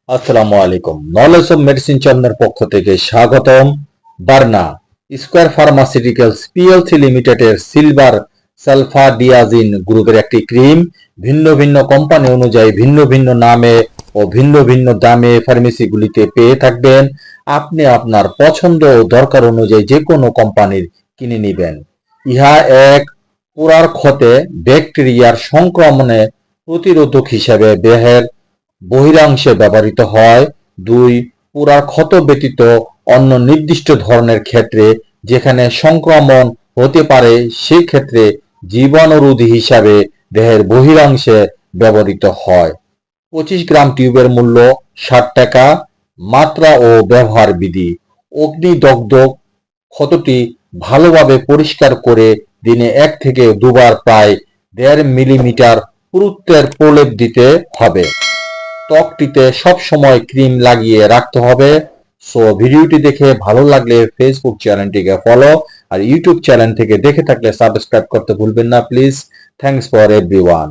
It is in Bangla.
আসসালামু আলাইকুম। নলেজ অফ মেডিসিন চ্যানেলের পক্ষ থেকে স্বাগতম। বার্না স্কয়ার ফার্মাসিউটিক্যালস পিএলসি লিমিটেডের সিলভার সালফাডিয়াজিন গ্রুপের একটি ক্রিম ভিন্ন ভিন্ন কোম্পানি অনুযায়ী ভিন্ন ভিন্ন নামে ও ভিন্ন ভিন্ন দামে ফার্মেসিগুলিতে পেয়ে থাকবেন। আপনি আপনার পছন্দ ও দরকার অনুযায়ী যে কোনো কোম্পানির কিনে নেবেন। ইহা এক পোড়ার ক্ষতে ব্যাকটেরিয়ার সংক্রমণে প্রতিরোধক হিসেবে দেহের বহিরাংশে ব্যবহৃত হয়। ২. পোড়ার ক্ষত ব্যতীত অন্য নির্দিষ্ট ধরনের ক্ষেত্রে যেখানে সংক্রমণ হতে পারে সেক্ষেত্রে জীবাণুরোধী হিসাবে দেহের বহিরাংশে ব্যবহৃত হয়। 25 গ্রাম টিউবের মূল্য 60 টাকা। মাত্রা ও ব্যবহার বিধি: অগ্নিদগ্ধ ক্ষতটি ভালোভাবে পরিষ্কার করে দিনে 1 থেকে 2 বার প্রায় 1.5 মিলিমিটার পুরুত্বের প্রলেপ দিতে হবে। ত্বকটিতে সবসময় ক্রিম লাগিয়ে রাখতে হবে। সো ভিডিওটি দেখে ভালো লাগলে ফেসবুক চ্যানেলটিকে ফলো আর ইউটিউব চ্যানেল থেকে দেখে থাকলে সাবস্ক্রাইব করতে ভুলবেন না প্লিজ। Thanks for everyone.